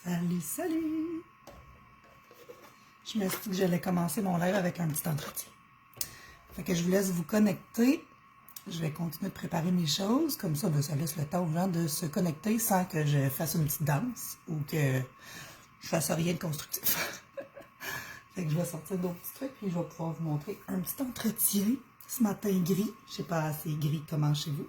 Salut, salut! Je me suis dit que j'allais commencer mon live avec un petit entretien. Fait que je vous laisse vous connecter. Je vais continuer de préparer mes choses. Comme ça, ça laisse le temps aux gens de se connecter sans que je fasse une petite danse ou que je fasse rien de constructif. Fait que je vais sortir d'autres petits trucs puis je vais pouvoir vous montrer un petit entretien. Ce matin gris. Je sais pas, c'est gris comment chez vous.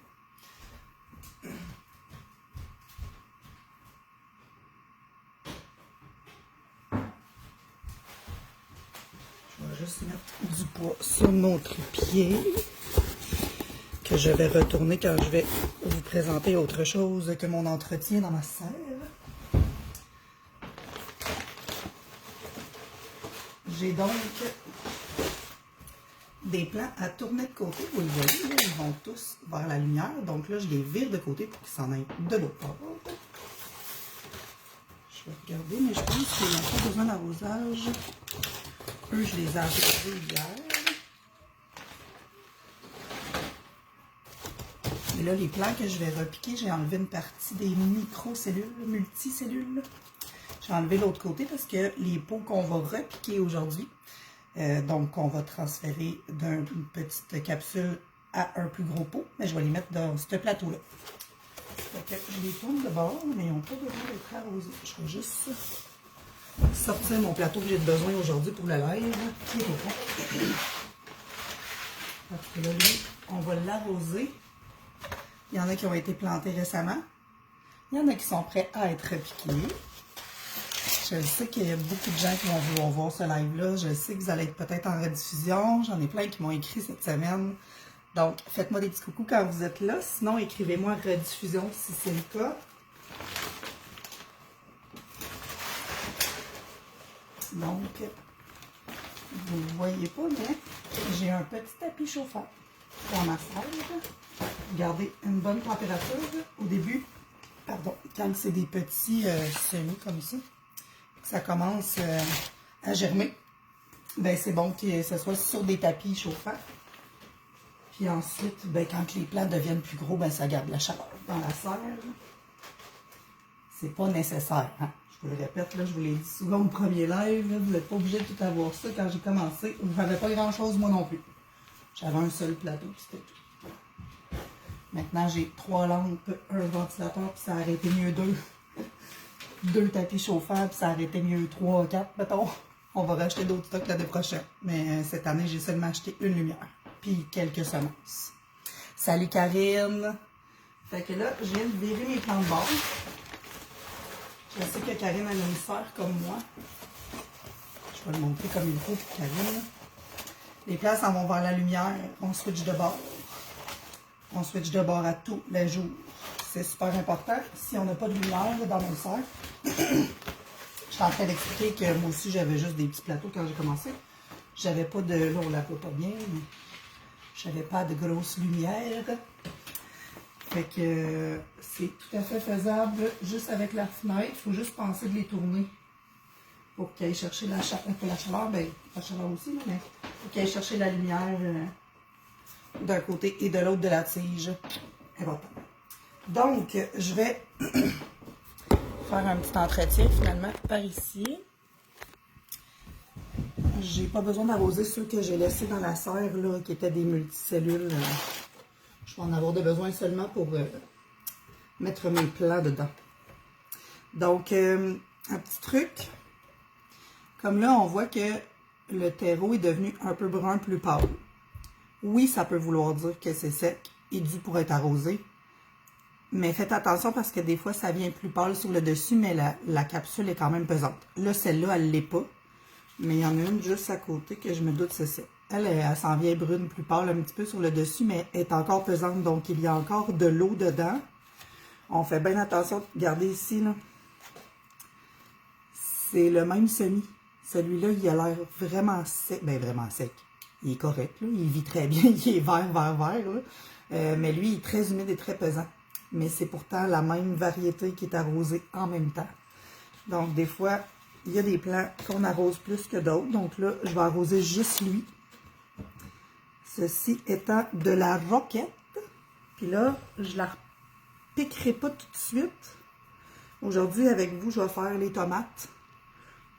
Je vais juste mettre du poids sur mon trépied que je vais retourner quand je vais vous présenter autre chose que mon entretien dans ma serre. J'ai donc des plans à tourner de côté. Vous le voyez, là, ils vont tous vers la lumière. Donc là, je les vire de côté pour qu'ils s'en aillent de l'autre part. Je vais regarder, mais je pense qu'ils n'ont pas besoin d'arrosage. Eux, je les ai arrosés hier. Et là, les plants que je vais repiquer, j'ai enlevé une partie des microcellules, multicellules. J'ai enlevé l'autre côté parce que les pots qu'on va repiquer aujourd'hui, donc on va transférer d'une petite capsule à un plus gros pot, mais je vais les mettre dans ce plateau-là. Je les tourne de bord, mais ils n'ont pas besoin d'être arrosés. Je vais juste sortir mon plateau que j'ai besoin aujourd'hui pour le live, qui est au fond. Parce que là, lui, on va l'arroser. Il y en a qui ont été plantés récemment. Il y en a qui sont prêts à être repiqués. Je sais qu'il y a beaucoup de gens qui vont vouloir voir ce live-là. Je sais que vous allez être peut-être en rediffusion. J'en ai plein qui m'ont écrit cette semaine. Donc, faites-moi des petits coucous quand vous êtes là. Sinon, écrivez-moi rediffusion si c'est le cas. Donc, vous ne voyez pas, mais j'ai un petit tapis chauffant dans ma salle. Gardez une bonne température au début. Pardon, quand c'est des petits semis comme ça, que ça commence à germer, ben c'est bon que ce soit sur des tapis chauffants. Puis ensuite, ben, quand les plants deviennent plus gros, ben ça garde la chaleur dans la serre. C'est pas nécessaire, hein? Je vous le répète, là, je vous l'ai dit souvent au premier live, là, vous n'êtes pas obligé de tout avoir ça. Quand j'ai commencé, je n'avais pas grand-chose moi non plus. J'avais un seul plateau, puis c'était tout. Maintenant, j'ai 3 lampes, un ventilateur, puis ça aurait été mieux 2. 2 tapis chauffants, puis ça aurait été mieux 3, 4, mettons. On va racheter d'autres stocks l'année prochaine. Mais cette année, j'ai seulement acheté une lumière, puis quelques semences. Salut Karine! Fait que là, je viens de virer mes plants de bord. Je sais que Karine a une serre comme moi. Je vais le montrer comme il faut pour Karine. Les plants s'en vont vers la lumière. On switch de bord. On switch de bord à tous les jours. C'est super important. Si on n'a pas de lumière dans nos serres, je suis en train d'expliquer que moi aussi j'avais juste des petits plateaux quand j'ai commencé. J'avais pas de... Là, on la voit pas bien, mais j'avais pas de grosse lumière. Fait que c'est tout à fait faisable juste avec la fenêtre. Il faut juste penser de les tourner pour qu'elle aille chercher la chaleur. Pour la chaleur, ben la chaleur aussi, mais pour qu'elle aille chercher la lumière d'un côté et de l'autre de la tige. Important. Donc, je vais faire un petit entretien finalement par ici. J'ai pas besoin d'arroser ceux que j'ai laissés dans la serre, là, qui étaient des multicellules. Je vais en avoir de besoin seulement pour mettre mes plants dedans. Donc, un petit truc. Comme là, on voit que le terreau est devenu un peu brun plus pâle. Oui, ça peut vouloir dire que c'est sec et dû pour être arrosé. Mais faites attention parce que des fois, ça vient plus pâle sur le dessus, mais la capsule est quand même pesante. Là, celle-là, elle ne l'est pas. Mais il y en a une juste à côté que je me doute c'est ça. Elle s'en vient brune, plus pâle un petit peu sur le dessus, mais elle est encore pesante. Donc, il y a encore de l'eau dedans. On fait bien attention. Regardez ici, là. C'est le même semis. Celui-là, il a l'air vraiment sec. Ben, vraiment sec. Il est correct, là. Il vit très bien. Il est vert, là. Mais lui, il est très humide et très pesant. Mais c'est pourtant la même variété qui est arrosée en même temps. Donc, des fois, il y a des plants qu'on arrose plus que d'autres. Donc là, je vais arroser juste lui. Ceci étant de la roquette. Puis là, je la piquerai pas tout de suite. Aujourd'hui, avec vous, je vais faire les tomates.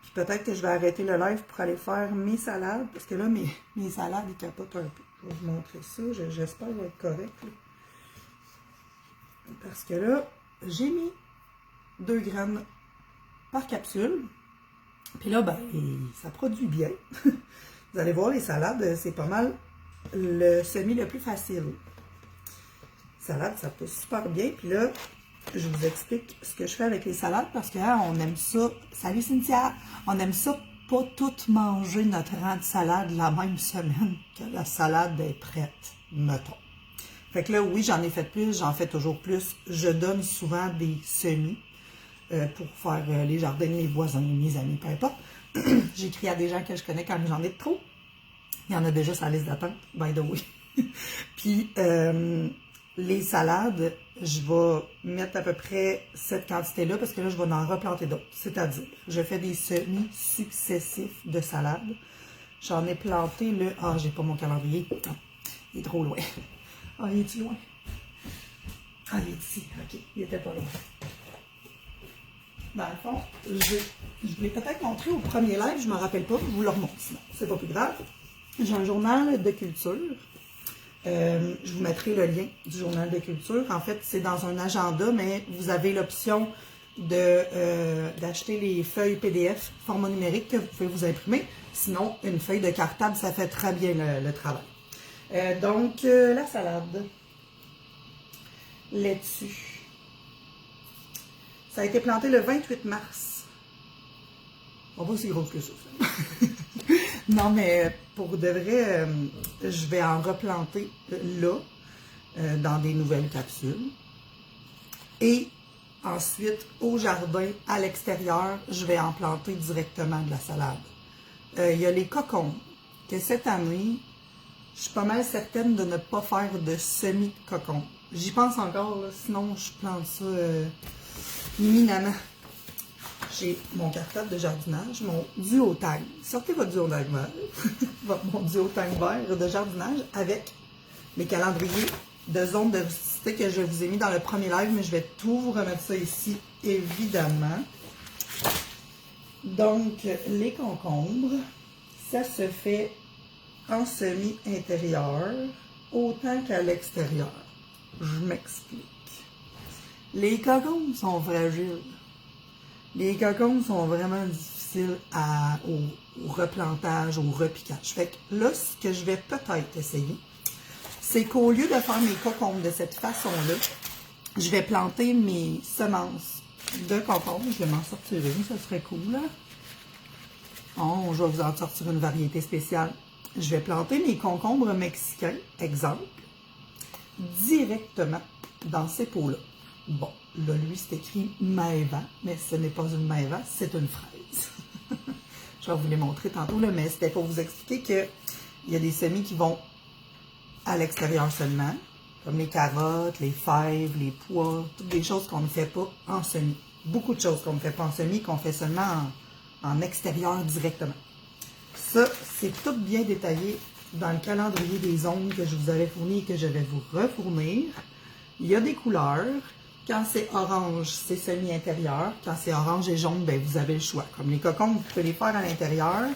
Puis peut-être que je vais arrêter le live pour aller faire mes salades. Parce que là, mes salades, ils capotent un peu. Je vais vous montrer ça. J'espère que ça va être correct. Là. Parce que là, j'ai mis 2 graines par capsule. Puis là, ben, ça produit bien. Vous allez voir, les salades, c'est pas mal le semis le plus facile. Salade, ça pousse super bien. Puis là, je vous explique ce que je fais avec les salades parce que hein, on aime ça. Salut Cynthia! On aime ça pas tout manger notre rang de salade la même semaine que la salade est prête, mettons. Fait que là, oui, j'en ai fait plus, j'en fais toujours plus. Je donne souvent des semis pour faire les jardins de mes voisins, mes amis, peu importe. J'écris à des gens que je connais quand j'en ai de trop. Il y en a déjà sur la liste d'attente, by the way. Puis, les salades, je vais mettre à peu près cette quantité-là parce que là, je vais en replanter d'autres. C'est-à-dire, je fais des semis successifs de salades. J'en ai planté le... Ah, j'ai pas mon calendrier. Non, il est trop loin. Ah, il est-tu loin? Ah, il est ici. OK, il était pas loin. Dans le fond, je vous l'ai peut-être montré au premier live, je ne me rappelle pas, je vous le remonte sinon. C'est pas plus grave. J'ai un journal de culture. Je vous mettrai le lien du journal de culture. En fait, c'est dans un agenda, mais vous avez l'option d'acheter les feuilles PDF format numérique que vous pouvez vous imprimer. Sinon, une feuille de cartable, ça fait très bien le travail. Donc, la salade, laitue. Ça a été planté le 28 mars. On va aussi gros que ça. Non, mais pour de vrai, je vais en replanter là, dans des nouvelles capsules. Et ensuite, au jardin, à l'extérieur, je vais en planter directement de la salade. Il y a les cocombes, que cette année, je suis pas mal certaine de ne pas faire de semi-cocon. J'y pense encore, là, sinon je plante ça éminemment. J'ai mon cartable de jardinage, mon duotang. Sortez votre duotang vert. Mon duotang vert de jardinage avec mes calendriers de zone de rusticité que je vous ai mis dans le premier live, mais je vais tout vous remettre ça ici, évidemment. Donc, les concombres, ça se fait en semi-intérieur, autant qu'à l'extérieur. Je m'explique. Les cocombes sont fragiles. Les cocombes sont vraiment difficiles au replantage, au repiquage. Fait que là, ce que je vais peut-être essayer, c'est qu'au lieu de faire mes cocombes de cette façon-là, je vais planter mes semences de concombres. Je vais m'en sortir une, ça serait cool, là. Oh, je vais vous en sortir une variété spéciale. Je vais planter mes concombres mexicains, exemple, directement dans ces pots-là. Bon, là, lui, c'est écrit Maeva, mais ce n'est pas une Maeva, c'est une fraise. Je vais vous les montrer tantôt, là, mais c'était pour vous expliquer qu'il y a des semis qui vont à l'extérieur seulement, comme les carottes, les fèves, les pois, toutes des choses qu'on ne fait pas en semis. Beaucoup de choses qu'on ne fait pas en semis, qu'on fait seulement en extérieur directement. Ça, c'est tout bien détaillé dans le calendrier des zones que je vous avais fourni et que je vais vous refournir. Il y a des couleurs. Quand c'est orange, c'est semi-intérieur. Quand c'est orange et jaune, ben, vous avez le choix. Comme les cocons, vous pouvez les faire à l'intérieur.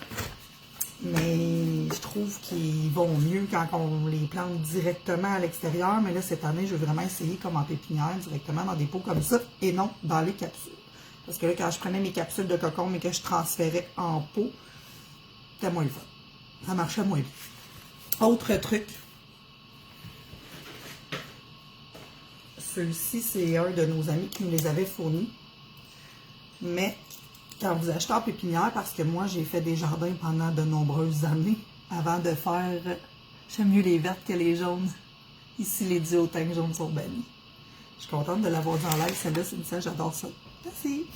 Mais je trouve qu'ils vont mieux quand on les plante directement à l'extérieur. Mais là, cette année, je veux vraiment essayer comme en pépinière, directement dans des pots comme ça, et non dans les capsules. Parce que là, quand je prenais mes capsules de cocon et que je transférais en pot, c'était moins le fun. Ça marchait moins bien. Autre truc. Ceux-ci, c'est un de nos amis qui nous les avait fournis. Mais quand vous achetez en pépinière, parce que moi, j'ai fait des jardins pendant de nombreuses années, avant de faire... J'aime mieux les vertes que les jaunes. Ici, les duotangs jaunes sont bannis. Je suis contente de l'avoir dit en live. Celle-là, c'est une salle, j'adore ça. Merci!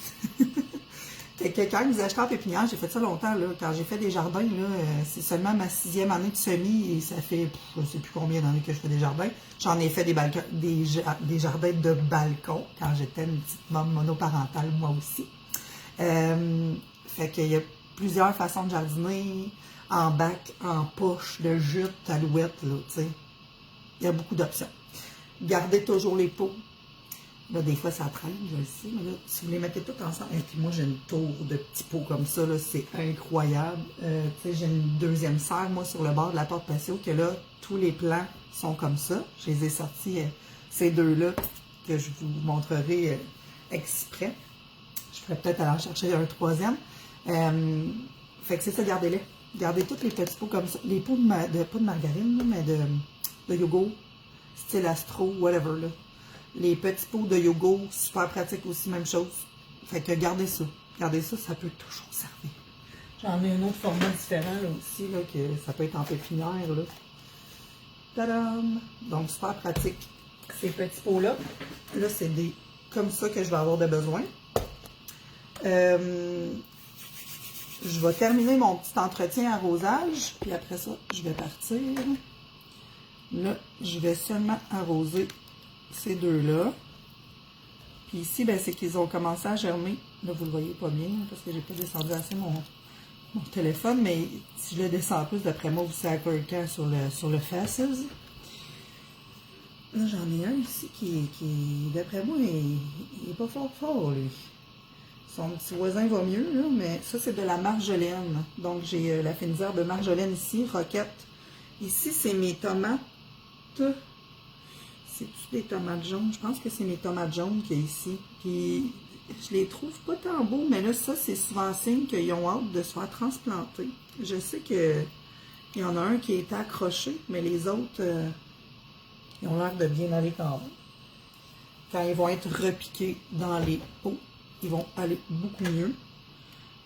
Fait que quand vous achetez en pépinière, j'ai fait ça longtemps, là. Quand j'ai fait des jardins, là, c'est seulement ma 6e année de semis et ça fait, je ne sais plus combien d'années que je fais des jardins. J'en ai fait des jardins de balcon quand j'étais une petite maman monoparentale, moi aussi. Fait qu'il y a plusieurs façons de jardiner, en bac, en poche, de jute, alouette, là, tu sais. Il y a beaucoup d'options. Gardez toujours les pots. Là, des fois, ça traîne, je le sais. Mais là, si vous les mettez toutes ensemble, et puis moi, j'ai une tour de petits pots comme ça, là, c'est incroyable. Tu sais, j'ai une deuxième serre, moi, sur le bord de la porte patio, que là, tous les plans sont comme ça. Je les ai sortis, ces deux-là, que je vous montrerai exprès. Je pourrais peut-être aller en chercher un troisième. Fait que c'est ça, gardez-les. Gardez tous les petits pots comme ça. Les pots pas de margarine, mais de yogourt, style Astro, whatever, là. Les petits pots de yogourt, super pratique aussi, même chose. Fait que gardez ça. Gardez ça, ça peut toujours servir. J'en ai un autre format différent, là, aussi, là, que ça peut être en pépinière, là. Tadam! Donc, super pratique. Ces petits pots-là, là, c'est des comme ça que je vais avoir de besoin. Je vais terminer mon petit entretien arrosage, puis après ça, je vais partir. Là, je vais seulement arroser ces deux-là. Puis ici, ben, c'est qu'ils ont commencé à germer. Là, vous le voyez pas bien, parce que j'ai pas descendu assez mon téléphone, mais si je le descends plus, d'après moi, vous savez quelqu'un sur le Faces. Là, j'en ai un ici qui d'après moi, il est pas fort, lui. Son petit voisin va mieux, là, mais ça, c'est de la marjolaine. Donc, j'ai la finisère de marjolaine ici, roquette. Ici, c'est mes tomates. C'est-tu des tomates jaunes? Je pense que c'est mes tomates jaunes qu'il y a ici. Puis, je les trouve pas tant beaux, mais là, ça, c'est souvent signe qu'ils ont hâte de se faire transplanter. Je sais qu'il y en a un qui est accroché, mais les autres, ils ont l'air de bien aller quand même. Quand ils vont être repiqués dans les pots, ils vont aller beaucoup mieux.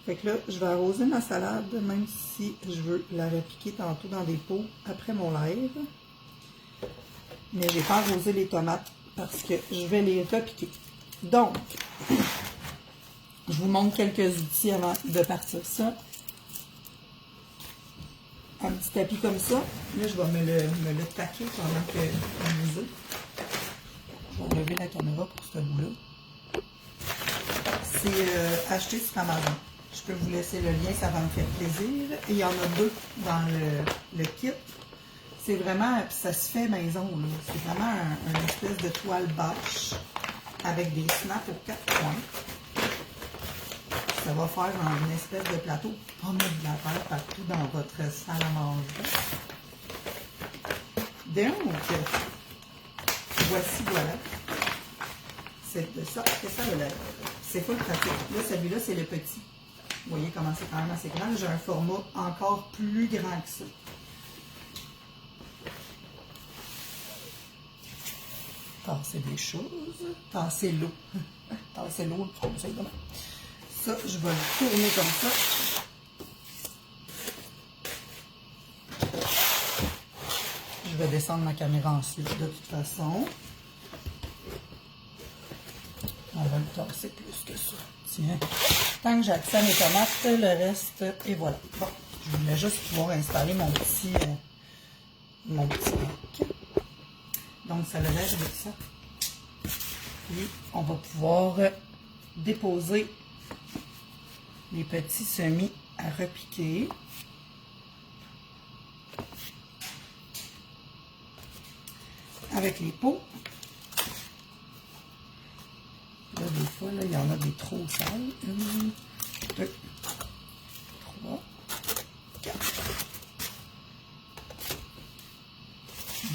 Fait que là, je vais arroser ma salade, même si je veux la repiquer tantôt dans des pots après mon live. Mais j'ai pas arrosé les tomates parce que je vais les repiquer. Donc, je vous montre quelques outils avant de partir ça. Un petit tapis comme ça. Là, je vais me le taquer pendant que je vous ai. Je vais lever la caméra pour ce bout-là. C'est acheté sur Amazon. Je peux vous laisser le lien, ça va me faire plaisir. Et il y en a deux dans le kit. C'est vraiment, puis ça se fait maison, là. C'est vraiment une espèce de toile bâche avec des snaps aux 4 coins. Ça va faire une espèce de plateau, pas mettre de la terre partout dans votre salle à manger. Donc, voici, voilà. C'est ça le lait. C'est full pratique. Là, celui-là, c'est le petit. Vous voyez comment c'est quand même assez grand. J'ai un format encore plus grand que ça. Tasser des choses. Tasser l'eau. Tasser l'eau, le conseil demain. Ça, je vais le tourner comme ça. Je vais descendre ma caméra ensuite, de toute façon. On va le tasser plus que ça. Tiens. Tant que j'accès mes tomates, le reste, et voilà. Bon, je voulais juste pouvoir installer mon petit bac. Donc, ça le lève avec ça. Puis, on va pouvoir déposer les petits semis à repiquer. Avec les pots. Là, des fois, là, il y en a des trop sales. 1, 2, 3, 4.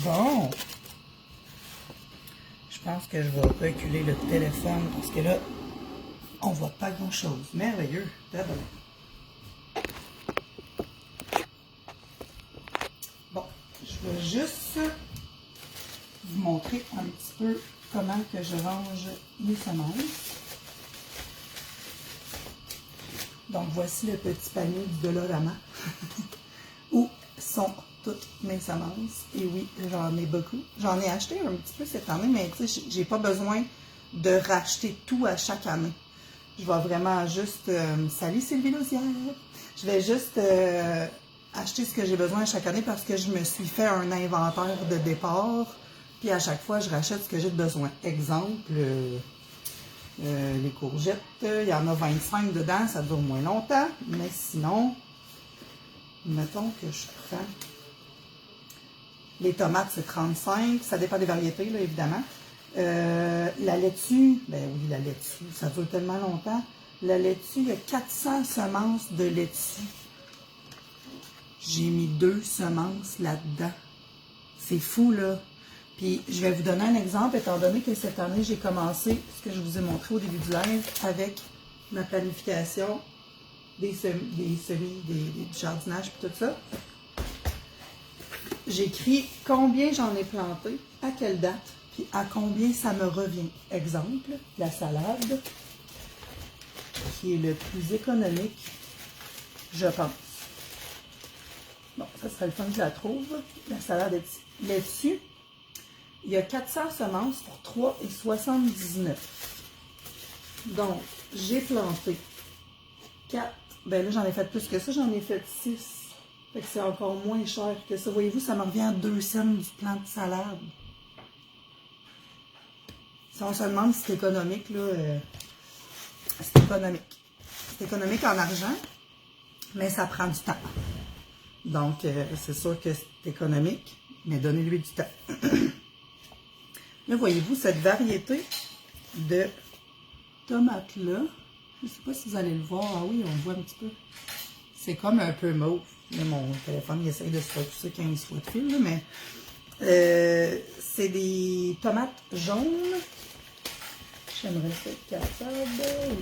Bon. Je pense que je vais reculer le téléphone parce que là, on voit pas grand-chose. Merveilleux. D'abord. Bon, je vais juste vous montrer un petit peu comment que je range mes semences. Donc, voici le petit panier du Dollarama où sont toutes mes semences. Et oui, j'en ai beaucoup. J'en ai acheté un petit peu cette année, mais tu sais, j'ai pas besoin de racheter tout à chaque année. Je vais vraiment juste... salut Sylvie Lausière! Je vais juste acheter ce que j'ai besoin chaque année parce que je me suis fait un inventaire de départ. Puis à chaque fois, je rachète ce que j'ai besoin. Exemple, les courgettes, il y en a 25 dedans, ça dure moins longtemps. Mais sinon, mettons que je prends... Les tomates, c'est 35. Ça dépend des variétés, là, évidemment. La laitue, ben oui, la laitue, ça dure tellement longtemps. La laitue, il y a 400 semences de laitue. J'ai mis 2 semences là-dedans. C'est fou, là. Puis, je vais vous donner un exemple, étant donné que cette année, j'ai commencé, ce que je vous ai montré au début du live, avec ma planification des semis, du jardinage et tout ça. J'écris combien j'en ai planté, à quelle date, puis à combien ça me revient. Exemple, la salade, qui est le plus économique, je pense. Bon, ça serait le fun que je la trouve. La salade est là-dessus. Il y a 400 semences pour 3,79. Donc, j'ai planté 4. Ben là, j'en ai fait plus que ça. J'en ai fait 6. Fait que c'est encore moins cher que ça. Voyez-vous, ça me revient à 2 cents du plant de salade. Si on se demande si c'est économique, là, c'est économique. C'est économique en argent, mais ça prend du temps. Donc, c'est sûr que c'est économique, mais donnez-lui du temps. Là, voyez-vous, cette variété de tomates-là, je ne sais pas si vous allez le voir. Ah oui, on le voit un petit peu. C'est comme un peu mauve. Là, mon téléphone, il essaye de se repousser quand il se voit de fil, là, mais c'est des tomates jaunes. J'aimerais être capable.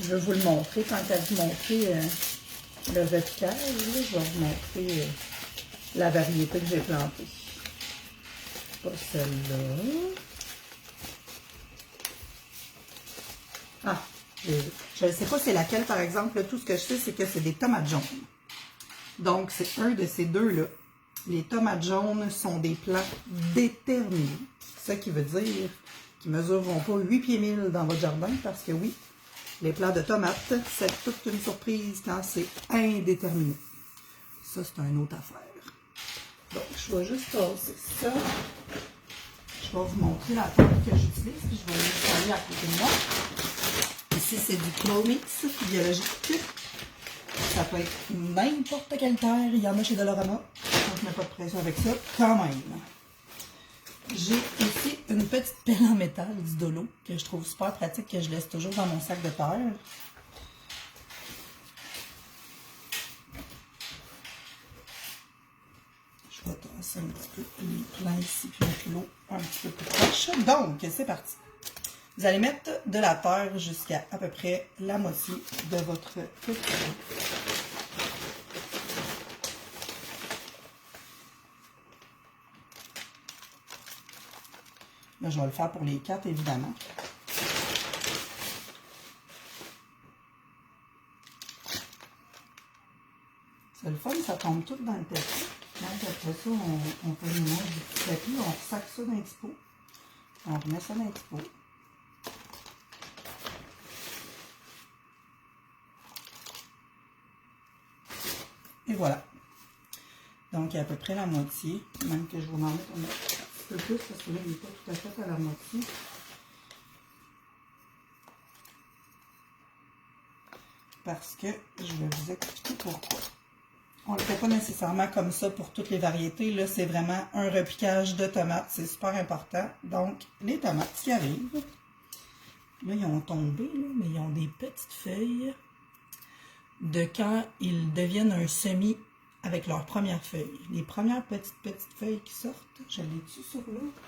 Je vais vous le montrer. Tant qu'à vous montrer le vertical, je vais vous montrer la variété que j'ai plantée. Pas celle-là. Ah, je ne sais pas c'est laquelle, par exemple. Là, tout ce que je sais, c'est que c'est des tomates jaunes. Donc, c'est un de ces deux-là. Les tomates jaunes sont des plants déterminés. Ce qui veut dire qu'ils ne mesureront pas 8 pieds 1000 dans votre jardin, parce que oui, les plants de tomates, c'est toute une surprise quand c'est indéterminé. Ça, c'est une autre affaire. Donc, je vais juste tasser ça. Je vais vous montrer la table que j'utilise, puis je vais l'installer à côté de moi. Ici, c'est du Clomix biologique. Ça peut être n'importe quelle terre. Il y en a chez Dolorama. Donc, je ne mets pas de pression avec ça, quand même. J'ai ici une petite pelle en métal du Dolo, que je trouve super pratique, que je laisse toujours dans mon sac de terre. Je vais tasser un petit peu les plants ici, puis mettre l'eau un petit peu plus proche. Donc, c'est parti. Vous allez mettre de la terre jusqu'à à peu près la moitié de votre petit. Là, je vais le faire pour les 4, évidemment. C'est le fun, ça tombe tout dans le tapis. Donc, après ça, on fait le mélange du petit tapis, on ressac ça dans un petit pot. On remet ça dans un petit pot. Et voilà. Donc, il y a à peu près la moitié. Même que je vais en mettre un petit peu plus, parce que là, il n'est pas tout à fait à la moitié. Parce que je vais vous expliquer pourquoi. On ne le fait pas nécessairement comme ça pour toutes les variétés. Là, c'est vraiment un repiquage de tomates. C'est super important. Donc, les tomates qui arrivent, là, ils ont tombé, là, mais ils ont des petites feuilles de quand ils deviennent un semis avec leurs premières feuilles. Les premières petites feuilles qui sortent, je l'ai-tu sur l'autre?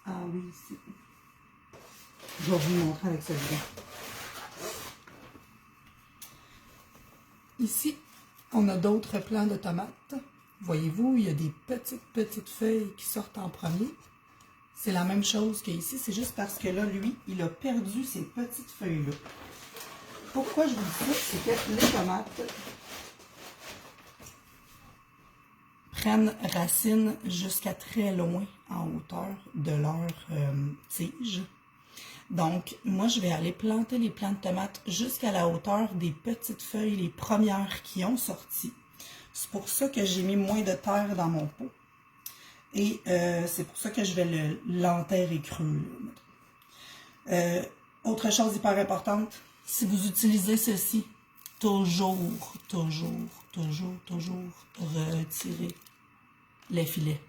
Ah oui, ici. Je vais vous le montrer avec celui-là. Ici, on a d'autres plants de tomates. Voyez-vous, il y a des petites feuilles qui sortent en premier. C'est la même chose qu'ici, c'est juste parce que là, lui, il a perdu ces petites feuilles-là. Pourquoi je vous dis ça? C'est que les tomates prennent racine jusqu'à très loin en hauteur de leur tige. Donc, moi, je vais aller planter les plants de tomates jusqu'à la hauteur des petites feuilles, les premières qui ont sorti. C'est pour ça que j'ai mis moins de terre dans mon pot. Et c'est pour ça que je vais l'enterrer cru. Autre chose hyper importante, si vous utilisez ceci, toujours retirer les filets.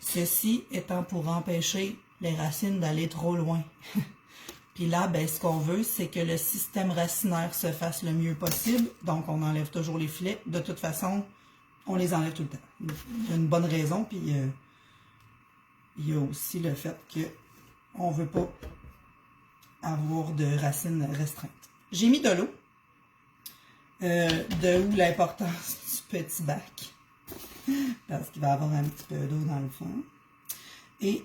Ceci étant pour empêcher les racines d'aller trop loin. Puis là, ben, ce qu'on veut, c'est que le système racinaire se fasse le mieux possible. Donc, on enlève toujours les filets. De toute façon, on les enlève tout le temps. Il y a une bonne raison, puis il y a aussi le fait qu'on ne veut pas avoir de racines restreintes. J'ai mis de l'eau, de où l'importance du petit bac, parce qu'il va y avoir un petit peu d'eau dans le fond. Et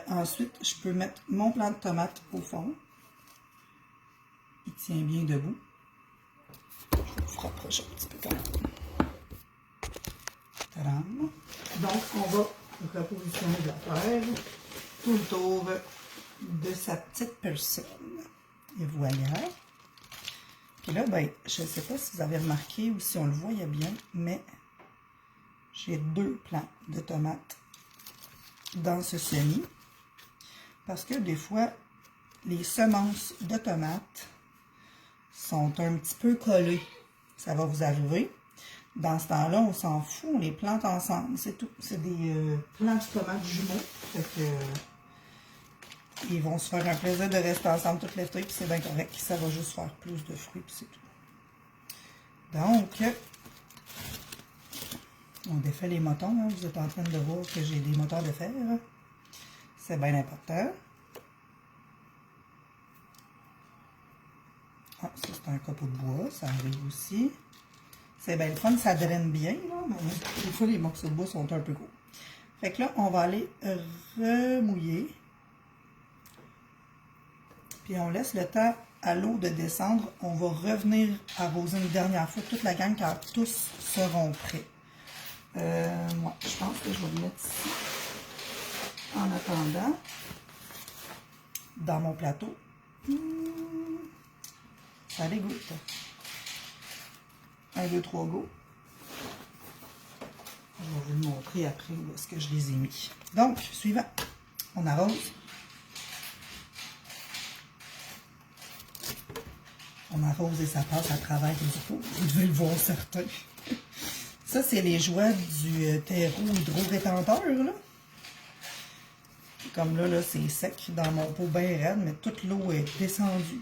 ensuite, je peux mettre mon plant de tomate au fond. Il tient bien debout. Je vais vous rapprocher un petit peu quand même. Tadam. Donc, on va repositionner de la terre tout autour de sa petite personne. Et voilà. Puis là, ben, je ne sais pas si vous avez remarqué ou si on le voyait bien, mais j'ai 2 plants de tomates dans ce semis. Parce que des fois, les semences de tomates sont un petit peu collées. Ça va vous arriver. Dans ce temps-là, on s'en fout, on les plante ensemble. C'est tout. C'est des plants de tomates jumeaux. Fait que, ils vont se faire un plaisir de rester ensemble toute l'été, puis c'est bien correct. Ça va juste faire plus de fruits, puis c'est tout. Donc, on défait les motons. Hein. Vous êtes en train de voir que j'ai des moteurs de fer. C'est bien important. Ah, ça, c'est un copeau de bois. Ça arrive aussi. C'est bien le fun, ça draine bien, là, mais des fois, les morceaux de bois sont un peu gros. Fait que là, on va aller remouiller. Puis on laisse le temps à l'eau de descendre. On va revenir arroser une dernière fois toute la gang quand tous seront prêts. Moi, je pense que je vais le mettre ici. En attendant, dans mon plateau. Ça dégoûte. 1, 2, 3, go. Je vais vous le montrer après où est-ce que je les ai mis. Donc, suivant, on arrose. On arrose et ça passe à travers les pot. Vous devez le voir certain. Ça, c'est les joies du terreau hydro-rétenteur, là. Comme là c'est sec dans mon pot bien raide, mais toute l'eau est descendue.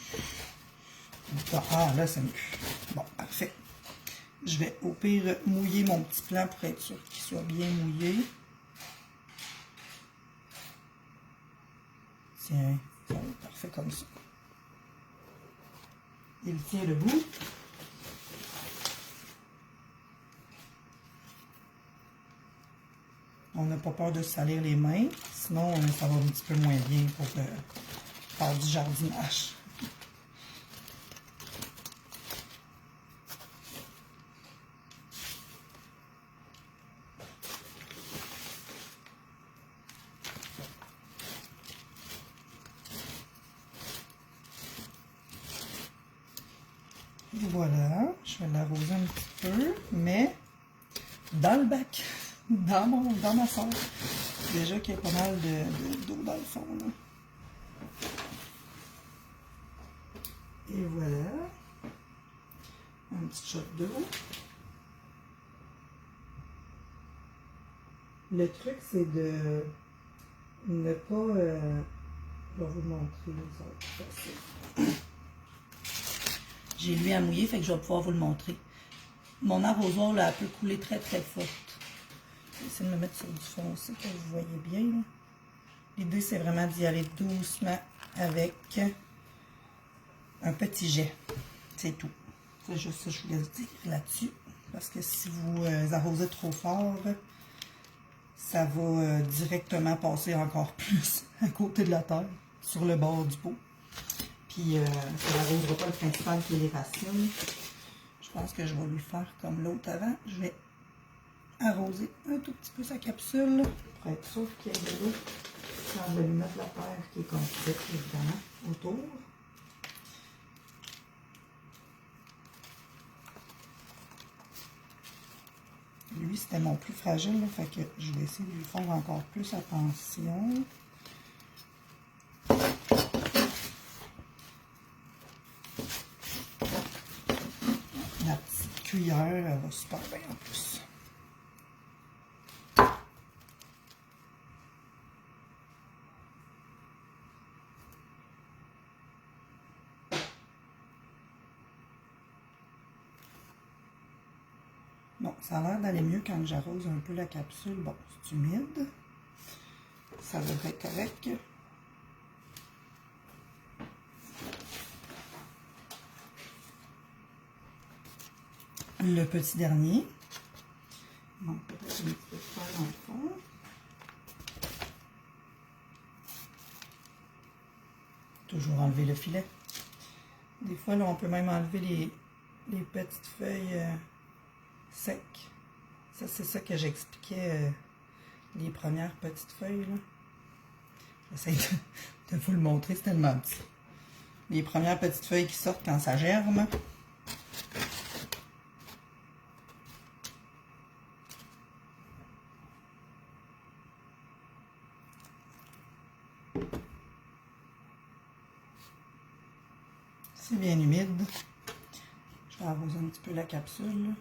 Ah, là, c'est mieux. Bon, parfait. Je vais au pire mouiller mon petit plant pour être sûr qu'il soit bien mouillé. Tiens, ça va être parfait comme ça. Il tient debout. On n'a pas peur de se salir les mains, sinon ça va un petit peu moins bien pour faire du jardinage. Voilà, je vais l'arroser un petit peu, mais dans le bac, dans ma serre. Déjà qu'il y a pas mal d'eau dans le fond. Là. Et voilà, un petit shot d'eau. Le truc, c'est de ne pas... je vais vous montrer, ça va être facile. J'ai lui à mouiller, fait que je vais pouvoir vous le montrer. Mon arrosoir, là, elle peut couler très très forte. Je vais essayer de me mettre sur du foncé, que vous voyez bien. Là. L'idée, c'est vraiment d'y aller doucement avec un petit jet. C'est tout. C'est juste ça que je voulais vous dire là-dessus. Parce que si vous arrosez trop fort, ça va directement passer encore plus à côté de la terre, sur le bord du pot. Puis, ça n'arrosera pas le principal qui est les racines. Je pense que je vais lui faire comme l'autre avant. Je vais arroser un tout petit peu sa capsule pour être sûr qu'il y ait de l'eau. Je vais lui mettre la terre qui est complète, évidemment, autour. Lui, c'était mon plus fragile, là, fait que je vais essayer de lui faire encore plus attention. La petite cuillère, elle va super bien en plus. Bon, ça a l'air d'aller mieux quand j'arrose un peu la capsule. Bon, c'est humide. Ça devrait être correct. Le petit dernier. Donc, peut-être un petit peu de fer dans le fond. Toujours enlever le filet. Des fois, là, on peut même enlever les petites feuilles secs. Ça, c'est ça que j'expliquais, les premières petites feuilles, là. J'essaie de vous le montrer, c'est tellement petit. Les premières petites feuilles qui sortent quand ça germe. C'est bien humide. Je vais arroser un petit peu la capsule.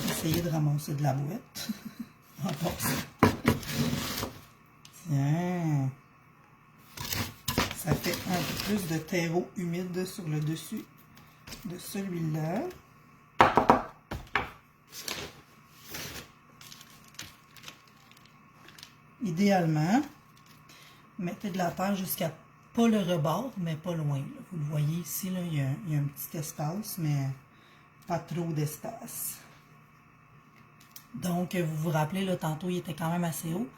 Essayer de ramasser de la boîte. En passant. Tiens. Ça fait un peu plus de terreau humide sur le dessus de celui-là. Idéalement, mettez de la terre jusqu'à pas le rebord, mais pas loin. Là. Vous le voyez ici, là, il y a un petit espace, mais pas trop d'espace. Donc, vous vous rappelez, là, tantôt, il était quand même assez haut.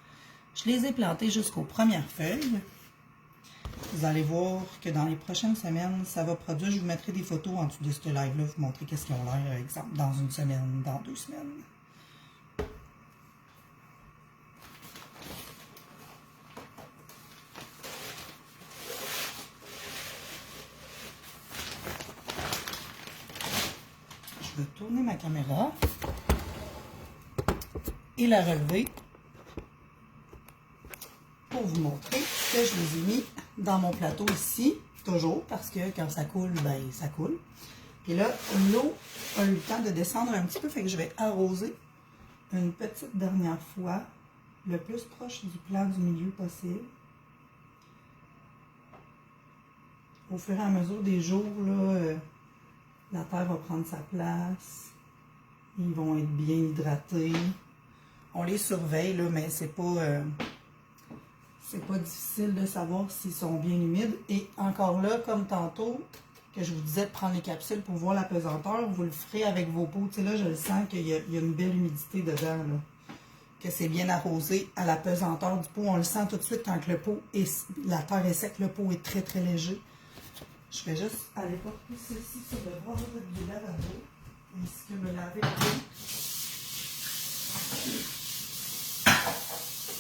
Je les ai plantés jusqu'aux premières feuilles. Vous allez voir que dans les prochaines semaines, ça va produire. Je vous mettrai des photos en dessous de ce live-là, vous montrer qu'est-ce qu'ils ont l'air, exemple, dans une semaine, dans 2 semaines. Je vais tourner ma caméra et la relever pour vous montrer que je les ai mis dans mon plateau ici, toujours, parce que quand ça coule, ben ça coule. Et là, l'eau a eu le temps de descendre un petit peu, fait que je vais arroser une petite dernière fois, le plus proche du plant du milieu possible. Au fur et à mesure des jours, là, la terre va prendre sa place. Ils vont être bien hydratés. On les surveille, là, mais c'est pas difficile de savoir s'ils sont bien humides. Et encore là, comme tantôt, que je vous disais de prendre les capsules pour voir la pesanteur, vous le ferez avec vos pots. Tu sais, là, je le sens qu'il y a une belle humidité dedans, là. Que c'est bien arrosé à la pesanteur du pot. On le sent tout de suite quand le pot la terre est sec, le pot est très très léger. Je vais juste aller porter ceci sur le bord du lavabo, ainsi que me laver les mains.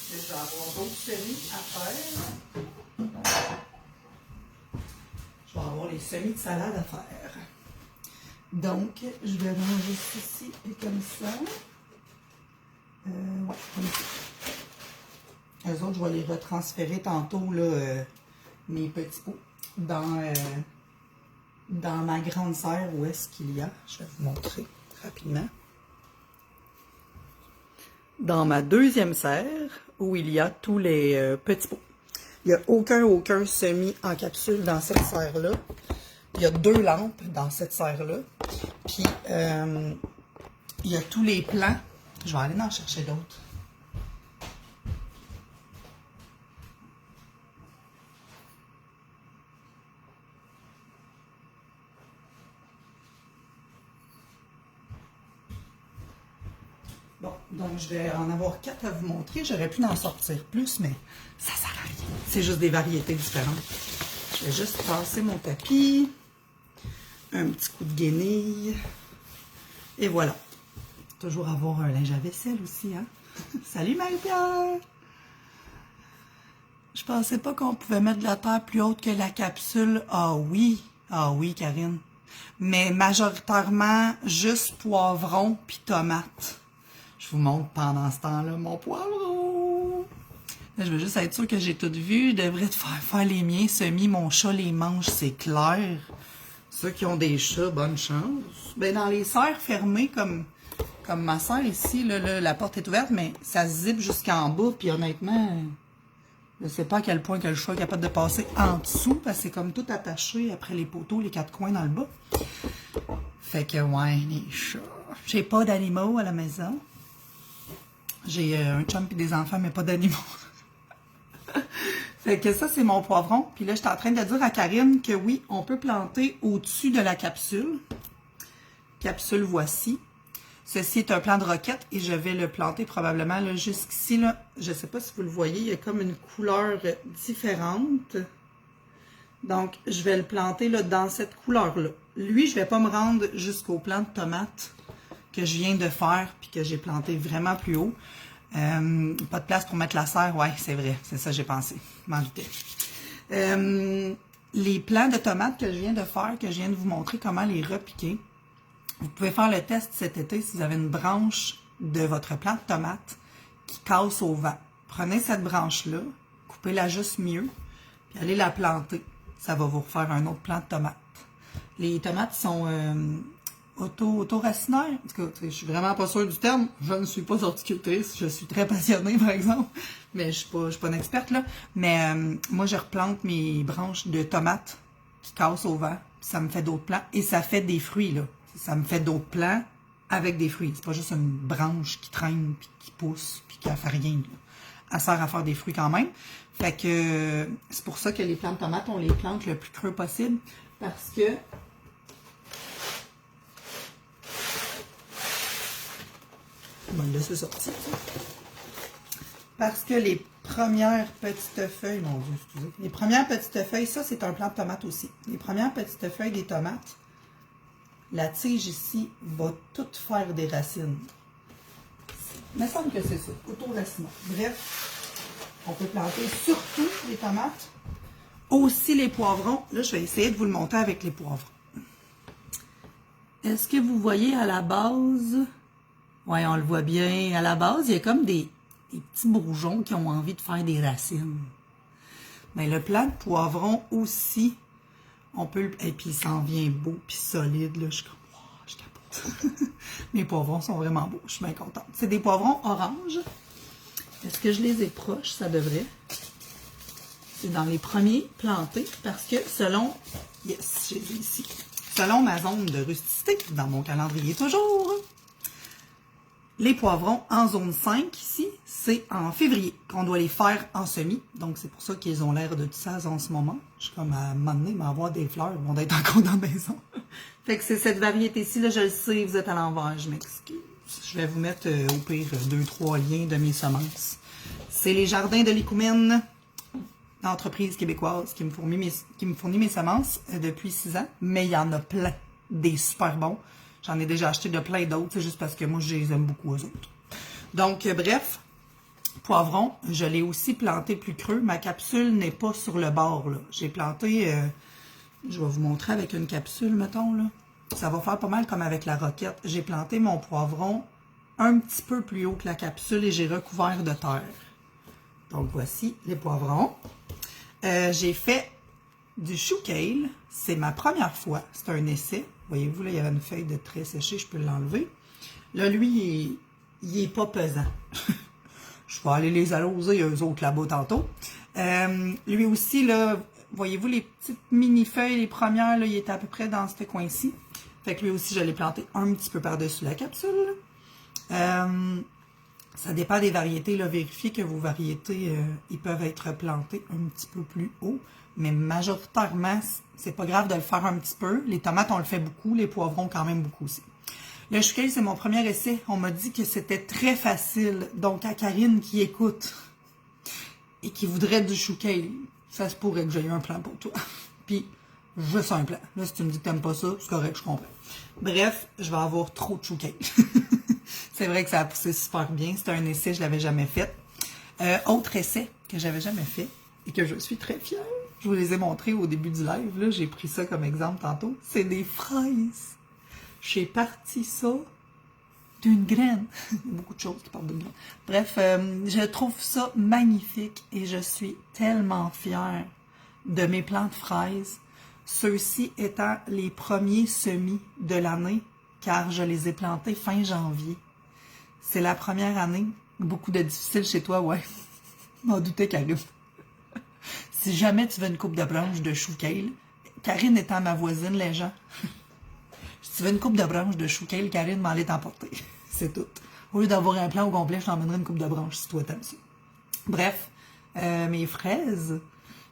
Je vais avoir d'autres semis à faire. Je vais avoir les semis de salade à faire. Donc, je vais ranger ceci et comme ça. Ouais, comme ça. Eux autres, je vais les retransférer tantôt, là, mes petits pots, dans ma grande serre où est-ce qu'il y a. Je vais vous montrer rapidement. Dans ma deuxième serre, où il y a tous les petits pots. Il n'y a aucun semis en capsule dans cette serre-là. Il y a 2 lampes dans cette serre-là. Puis, il y a tous les plants. Je vais aller en chercher d'autres. Bon, donc je vais en avoir 4 à vous montrer. J'aurais pu en sortir plus, mais ça sert à rien. C'est juste des variétés différentes. Je vais juste passer mon tapis. Un petit coup de guenille. Et voilà. Toujours avoir un linge à vaisselle aussi, hein? Salut Marie-Pierre! Je pensais pas qu'on pouvait mettre de la terre plus haute que la capsule. Ah oui, Karine. Mais majoritairement, juste poivron puis tomate. Je vous montre pendant ce temps-là mon poivron. Là, je veux juste être sûre que j'ai tout vu. Je devrais te faire les miens semis. Mon chat les mange, c'est clair. Ceux qui ont des chats, bonne chance. Ben, dans les serres fermées, comme ma serre ici, là, la porte est ouverte, mais ça zippe jusqu'en bas, puis honnêtement, je sais pas à quel point que le chat est capable de passer en dessous, parce que c'est comme tout attaché après les poteaux, les quatre coins dans le bas. Fait que, ouais, les chats. J'ai pas d'animaux à la maison. J'ai un chum et des enfants, mais pas d'animaux. Fait que ça, c'est mon poivron. Puis là, j'étais en train de dire à Karine que oui, on peut planter au-dessus de la capsule. Capsule voici. Ceci est un plant de roquette et je vais le planter probablement là, jusqu'ici. Là. Je ne sais pas si vous le voyez, il y a comme une couleur différente. Donc, je vais le planter là, dans cette couleur-là. Lui, je ne vais pas me rendre jusqu'au plant de tomate que je viens de faire puis que j'ai planté vraiment plus haut. Pas de place pour mettre la serre, ouais, c'est vrai, c'est ça que j'ai pensé, m'en doutais. Les plants de tomates que je viens de faire, que je viens de vous montrer comment les repiquer, vous pouvez faire le test cet été si vous avez une branche de votre plant de tomate qui casse au vent. Prenez cette branche-là, coupez-la juste mieux, puis allez la planter. Ça va vous refaire un autre plant de tomates. Les tomates sont auto-racinaires. En tout cas, je suis vraiment pas sûre du terme. Je ne suis pas horticultrice. Je suis très passionnée, par exemple. Mais je suis pas une experte, là. Mais moi, je replante mes branches de tomates qui cassent au vent. Puis ça me fait d'autres plants. Et ça fait des fruits, là. Ça me fait d'autres plants avec des fruits. C'est pas juste une branche qui traîne, puis qui pousse, puis qui ne fait rien, là. Elle sert à faire des fruits quand même. Fait que c'est pour ça que les plants de tomates, on les plante le plus creux possible. Parce que on va le laisser sortir. Parce que les premières petites feuilles, mon Dieu, excusez. Les premières petites feuilles, ça c'est un plant de tomate aussi. Les premières petites feuilles des tomates, la tige ici va toutes faire des racines. Il me semble que c'est ça, auto-racinant. Bref, on peut planter surtout les tomates, aussi les poivrons. Là, je vais essayer de vous le monter avec les poivrons. Est-ce que vous voyez à la base? Oui, on le voit bien. À la base, il y a comme des petits bourgeons qui ont envie de faire des racines. Mais le plant de poivron aussi, on peut le... Et puis, il s'en vient beau puis solide. Là. Je suis comme, wow, je capote. Mes poivrons sont vraiment beaux. Je suis bien contente. C'est des poivrons orange. Est-ce que je les éproche? Ça devrait. C'est dans les premiers plantés parce que selon... Yes, j'ai ici. Selon ma zone de rusticité, dans mon calendrier toujours... Les poivrons en zone 5 ici, c'est en février qu'on doit les faire en semis. Donc, c'est pour ça qu'ils ont l'air de tout ça en ce moment. Je suis comme à un moment donné, m'avoir des fleurs, ils vont être encore dans la maison. Fait que c'est cette variété-ci, là, je le sais, vous êtes à l'envers, je m'excuse. Je vais vous mettre au pire 2-3 liens de mes semences. C'est les jardins de l'Écoumène, l'entreprise québécoise qui me fournit mes semences depuis 6 ans. Mais il y en a plein, des super bons. J'en ai déjà acheté de plein d'autres, c'est juste parce que moi, je les aime beaucoup aux autres. Donc, bref, poivron, je l'ai aussi planté plus creux. Ma capsule n'est pas sur le bord, là. J'ai planté, je vais vous montrer avec une capsule, mettons, là. Ça va faire pas mal comme avec la roquette. J'ai planté mon poivron un petit peu plus haut que la capsule et j'ai recouvert de terre. Donc, voici les poivrons. J'ai fait du chou kale. C'est ma première fois. C'est un essai. Voyez-vous, là, il y avait une feuille de trait séchée, je peux l'enlever. Là, lui, il est pas pesant. Je vais aller les arroser, eux autres, là-bas, tantôt. Lui aussi, là, voyez-vous, les petites mini-feuilles, les premières, là, il était à peu près dans ce coin-ci. Fait que lui aussi, je l'ai planté un petit peu par-dessus la capsule. Ça dépend des variétés, là. Vérifiez que vos variétés, ils peuvent être plantés un petit peu plus haut. Mais majoritairement, c'est pas grave de le faire un petit peu. Les tomates, on le fait beaucoup. Les poivrons, quand même beaucoup aussi. Le chou kale, c'est mon premier essai. On m'a dit que c'était très facile. Donc, à Karine qui écoute et qui voudrait du chou kale, ça se pourrait que j'aie eu un plan pour toi. Puis, juste un plan. Là, si tu me dis que t'aimes pas ça, c'est correct, je comprends. Bref, je vais avoir trop de chou kale. C'est vrai que ça a poussé super bien. C'était un essai, je l'avais jamais fait. Autre essai que j'avais jamais fait et que je suis très fière. Je vous les ai montrés au début du live. Là, j'ai pris ça comme exemple tantôt. C'est des fraises. J'ai parti ça d'une graine. Il y a beaucoup de choses qui partent d'une graine. Bref, je trouve ça magnifique et je suis tellement fière de mes plants de fraises. Ceux-ci étant les premiers semis de l'année, car je les ai plantés fin janvier. C'est la première année. Beaucoup de difficiles chez toi, ouais. M'en doutais, Karine. Si jamais tu veux une coupe de branches de chou kale, Karine étant ma voisine, les gens. Si tu veux une coupe de branches de chou kale, Karine m'en allait t'emporter. C'est tout. Au lieu d'avoir un plan au complet, je t'emmènerai une coupe de branches si toi t'aimes ça. Bref, mes fraises,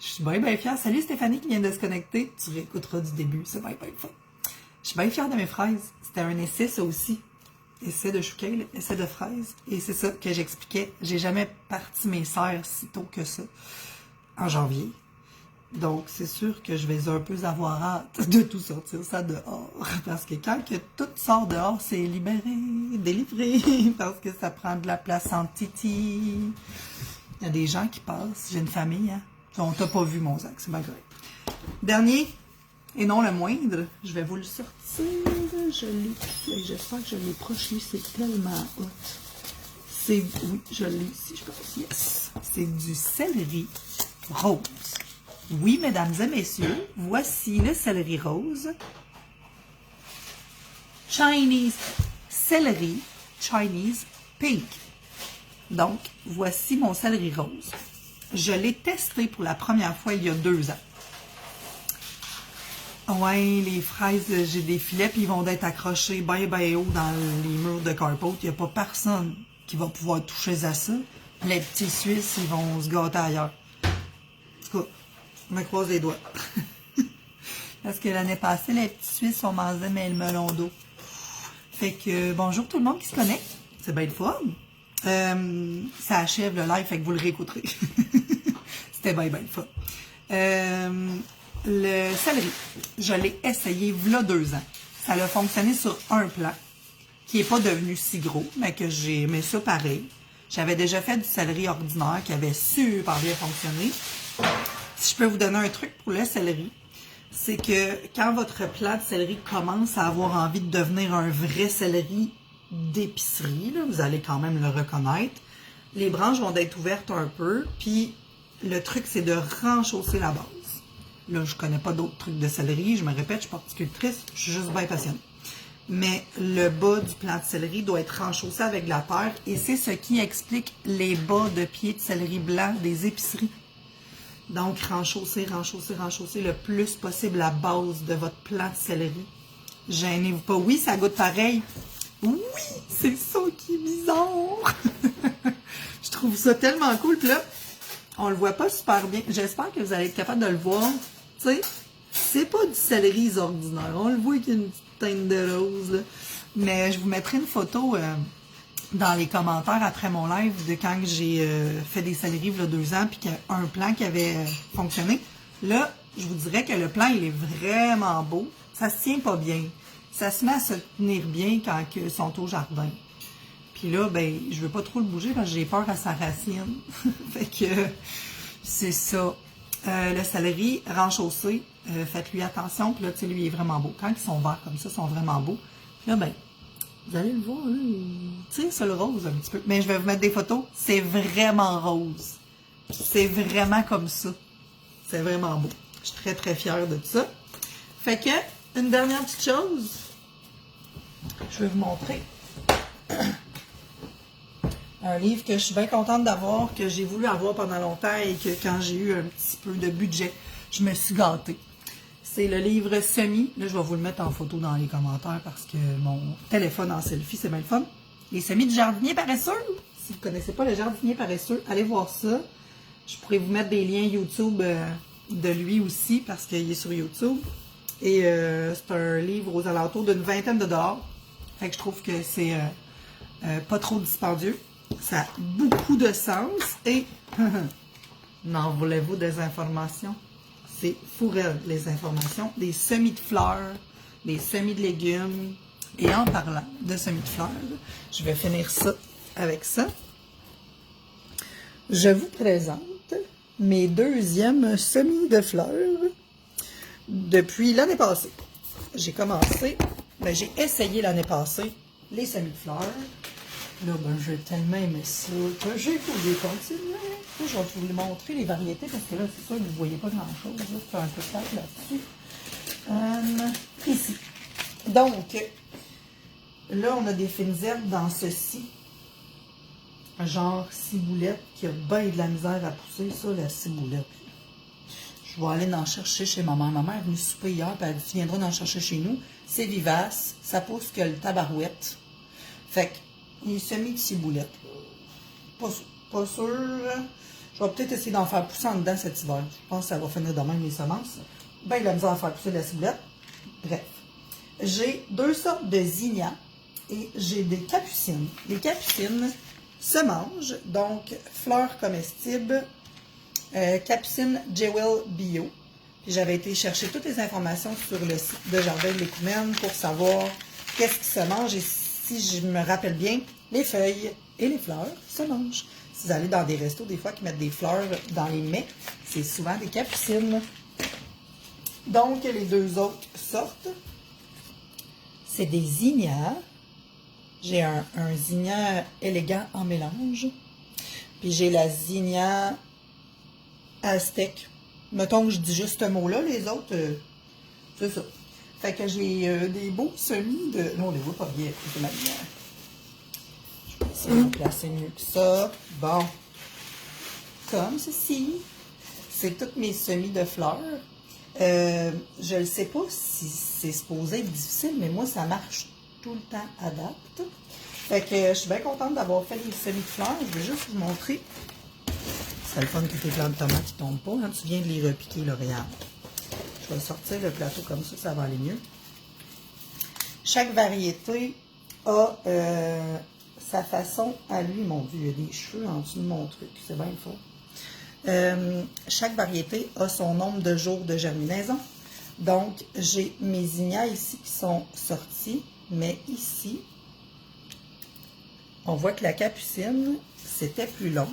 je suis bien fière. Salut Stéphanie qui vient de se connecter. Tu réécouteras du début, c'est bien fun. Je suis bien fière de mes fraises. C'était un essai, ça aussi. Essai de chou kale, essai de fraises. Et c'est ça que j'expliquais. J'ai jamais parti mes serres si tôt que ça, en janvier. Donc, c'est sûr que je vais un peu avoir hâte de tout sortir ça dehors. Parce que quand que tout sort dehors, c'est libéré, délivré. Parce que ça prend de la place en titi. Il y a des gens qui passent. J'ai une famille, hein. On t'a pas vu, mon sac, c'est pas grave. Dernier, et non le moindre, je vais vous le sortir. Je l'ai ici. J'espère que je l'ai proche. Lui, c'est tellement hot. Oui, je l'ai ici, je pense. Yes. C'est du céleri rose. Oui, mesdames et messieurs, voici le céleri rose. Chinese céleri, Chinese pink. Donc, voici mon céleri rose. Je l'ai testé pour la première fois il y a 2 ans. Ouais, les fraises, j'ai des filets, puis ils vont être accrochés bien haut dans les murs de carport. Il n'y a pas personne qui va pouvoir toucher à ça. Les petits Suisses, ils vont se gâter ailleurs. En tout cas, je me croise les doigts. Parce que l'année passée, les petits Suisses, on mangeait mais le melon d'eau. Fait que, bonjour tout le monde qui se connecte. C'est bien le fun. Ça achève le live, fait que vous le réécouterez. C'était bien le fun. Le céleri, je l'ai essayé v'là 2 ans. Ça a fonctionné sur un plant, qui n'est pas devenu si gros, mais que j'ai aimé ça pareil. J'avais déjà fait du céleri ordinaire qui avait super bien fonctionné. Si je peux vous donner un truc pour le céleri, c'est que quand votre plant de céleri commence à avoir envie de devenir un vrai céleri d'épicerie, là, vous allez quand même le reconnaître, les branches vont être ouvertes un peu, puis le truc, c'est de renchausser la base. Là, je connais pas d'autres trucs de céleri, je me répète, je suis pas horticultrice, je suis juste bien passionnée. Mais le bas du plant de céleri doit être renchaussé avec de la terre, et c'est ce qui explique les bas de pied de céleri blanc des épiceries. Donc, renchausser le plus possible la base de votre plant de céleri. Gênez-vous pas. Oui, ça goûte pareil. Oui, c'est ça qui est bizarre. Je trouve ça tellement cool. Puis là, on le voit pas super bien. J'espère que vous allez être capable de le voir. Tu sais, c'est pas du céleri ordinaire. On le voit qu'il y a une petite teinte de rose, là. Mais je vous mettrai une photo dans les commentaires après mon live de quand j'ai fait des céleris il y a 2 ans puis qu'il y a un plan qui avait fonctionné. Là, je vous dirais que le plan, il est vraiment beau. Ça se tient pas bien. Ça se met à se tenir bien quand ils sont au jardin. Puis là, ben, je veux pas trop le bouger parce que j'ai peur à sa racine. Fait que c'est ça. Le céleri renchaussé, faites-lui attention. Puis là, tu sais, lui, il est vraiment beau. Quand ils sont verts comme ça, ils sont vraiment beaux. Puis là, ben, vous allez le voir, là, il tire sur le rose un petit peu. Mais je vais vous mettre des photos. C'est vraiment rose. C'est vraiment comme ça. C'est vraiment beau. Je suis très fière de ça. Fait que, une dernière petite chose. Je vais vous montrer. Un livre que je suis bien contente d'avoir, que j'ai voulu avoir pendant longtemps et que quand j'ai eu un petit peu de budget, je me suis gâtée. C'est le livre Semis. Là, je vais vous le mettre en photo dans les commentaires parce que mon téléphone en selfie, c'est bien le fun. Les semis du jardinier paresseux. Si vous ne connaissez pas le jardinier paresseux, allez voir ça. Je pourrais vous mettre des liens YouTube de lui aussi parce qu'il est sur YouTube. Et c'est un livre aux alentours d'une 20aine de $. Fait que je trouve que c'est pas trop dispendieux. Ça a beaucoup de sens. Et n'en voulez-vous des informations? C'est fourrel, les informations. Des semis de fleurs, des semis de légumes. Et en parlant de semis de fleurs, je vais finir ça avec ça. Je vous présente mes 2e semis de fleurs depuis l'année passée. J'ai commencé, j'ai essayé l'année passée les semis de fleurs. Là, j'ai tellement aimé ça que j'ai voulu continuer. Là, je vais vous montrer les variétés parce que là, c'est sûr que vous ne voyez pas grand-chose. C'est un peu clair là-dessus. Ici. Donc, là, on a des fines herbes dans ceci. Genre ciboulette qui a bien de la misère à pousser, ça, la ciboulette. Je vais aller en chercher chez ma mère. Ma mère est venue souper hier, puis elle dit, tu viendras en chercher chez nous. C'est vivace, ça pousse que le tabarouette. Fait que, les semis de ciboulette. Pas sûr. Je vais peut-être essayer d'en faire pousser en dedans cet hiver. Je pense que ça va finir de même les semences. Ben, il a misère à faire pousser de la ciboulette. Bref. J'ai deux sortes de zinnias et j'ai des capucines. Les capucines se mangent, donc fleurs comestibles, capucine Jewel Bio. Puis j'avais été chercher toutes les informations sur le site de Jardin de l'Écoumène pour savoir qu'est-ce qui se mange. Et si je me rappelle bien, les feuilles et les fleurs se mangent. Si vous allez dans des restos, des fois, qui mettent des fleurs dans les mets, c'est souvent des capucines. Donc, les deux autres sortes, c'est des zinnias. J'ai un zinnia élégant en mélange. Puis j'ai la zinnia aztèque. Mettons que je dis juste ce mot-là, les autres, c'est ça. Fait que j'ai des beaux semis de... Non, on les voit pas bien, c'est ma lumière. Je vais essayer de placer mieux que ça. Bon. Comme ceci. C'est tous mes semis de fleurs. Je ne sais pas si c'est supposé être difficile, mais moi, ça marche tout le temps à date. Fait que je suis bien contente d'avoir fait les semis de fleurs. Je vais juste vous montrer. C'est le fun que tes plants de tomates ne tombent pas. Hein? Tu viens de les repiquer, là, regarde. Je vais sortir le plateau comme ça va aller mieux. Chaque variété a sa façon à lui. Mon Dieu, il y a des cheveux en dessous de mon truc. C'est bien fort. Chaque variété a son nombre de jours de germinaison. Donc, j'ai mes zinnias ici qui sont sortis. Mais ici, on voit que la capucine, c'était plus long.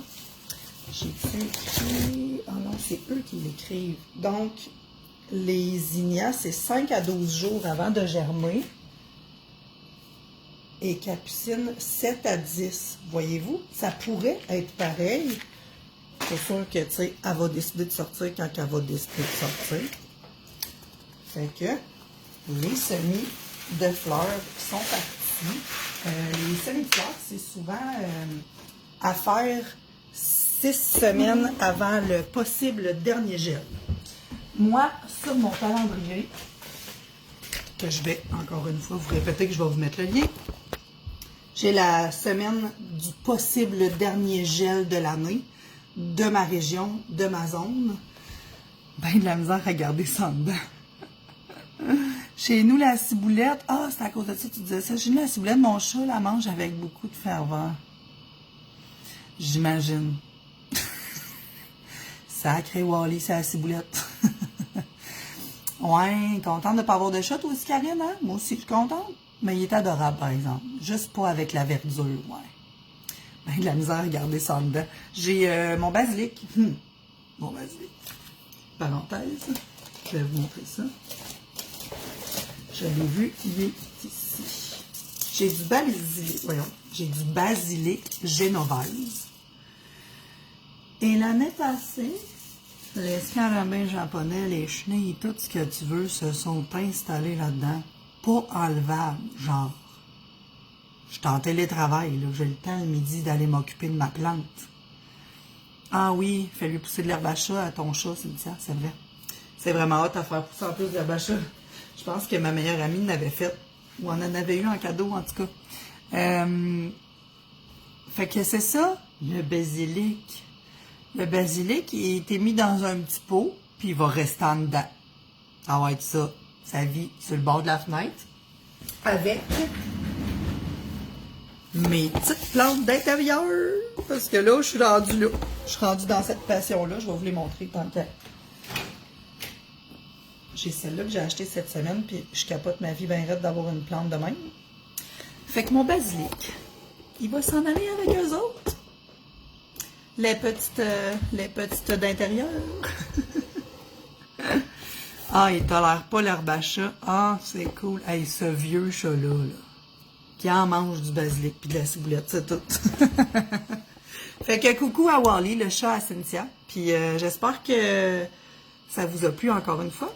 J'ai-tu écrit... Ah non, c'est eux qui l'écrivent. Donc, les zinnias, c'est 5 à 12 jours avant de germer. Et capucine, 7 à 10. Voyez-vous, ça pourrait être pareil. C'est sûr que, tu sais, elle va décider de sortir quand elle va décider de sortir. Fait que, les semis de fleurs sont partis. Les semis de fleurs, c'est souvent à faire 6 semaines avant le possible dernier gel. Moi, sur mon calendrier, que je vais encore une fois vous répéter que je vais vous mettre le lien, j'ai la semaine du possible dernier gel de l'année, de ma région, de ma zone. Ben de la misère à garder ça en dedans. Chez nous, la ciboulette, c'est à cause de ça que tu disais ça. Chez nous, la ciboulette, mon chat la mange avec beaucoup de ferveur. J'imagine. Sacré Wally, c'est la ciboulette. Ouais, contente de ne pas avoir de chat, toi aussi, Karine, hein? Moi aussi, je suis contente. Mais il est adorable, par exemple. Juste pas avec la verdure, ouais. Ben, de la misère à garder ça en dedans. J'ai mon basilic. Mon basilic. Parenthèse. Je vais vous montrer ça. Je l'ai vu, il est ici. J'ai du basilic, voyons, j'ai du basilic génovese. Et l'année passée, les scarabées japonais, les chenilles, tout ce que tu veux, se sont installés là-dedans. Pas enlevables, genre. Je suis en télétravail, là, j'ai le temps le midi d'aller m'occuper de ma plante. Ah oui, fais-lui pousser de l'herbe à chat à ton chat, Cynthia, c'est vrai. C'est vraiment hâte à faire pousser en plus de l'herbe à chat. Je pense que ma meilleure amie l'avait fait, ou on en avait eu en cadeau, en tout cas. Fait que c'est ça, le basilic. Le basilic, il a été mis dans un petit pot, puis il va rester en dedans. Ça va être ça. Ça vit sur le bord de la fenêtre, avec mes petites plantes d'intérieur. Parce que là, je suis rendue là. Je suis rendue dans cette passion-là. Je vais vous les montrer tant qu'à... J'ai celle-là que j'ai achetée cette semaine, puis je capote ma vie bien raide d'avoir une plante de même. Fait que mon basilic, il va s'en aller avec eux autres. Les petites d'intérieur. Ah, il tolère pas l'herbe à chat. Ah, c'est cool. Hey, ce vieux chat-là, là, qui en mange du basilic puis de la ciboulette, c'est tout. Fait que coucou à Wally, le chat à Cynthia. Puis j'espère que ça vous a plu encore une fois.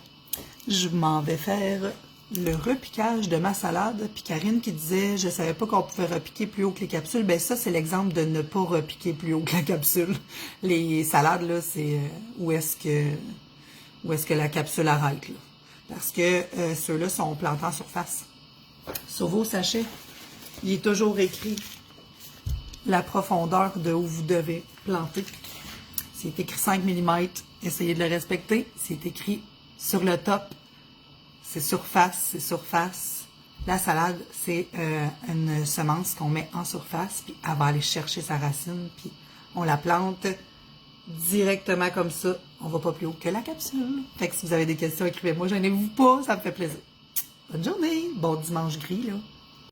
je m'en vais faire le repiquage de ma salade. Puis Karine qui disait, je savais pas qu'on pouvait repiquer plus haut que les capsules. Ben ça, c'est l'exemple de ne pas repiquer plus haut que la capsule. Les salades, là, c'est où est-ce que la capsule arrête, là. Parce que ceux-là sont plantés en surface. Sur vos sachets, il est toujours écrit la profondeur de où vous devez planter. C'est écrit 5 mm, essayez de le respecter. C'est écrit sur le top, c'est surface, c'est surface. La salade, c'est une semence qu'on met en surface, puis elle va aller chercher sa racine, puis on la plante directement comme ça. On va pas plus haut que la capsule. Fait que si vous avez des questions, écrivez-moi, gênez-vous pas, ça me fait plaisir. Bonne journée, bon dimanche gris, là.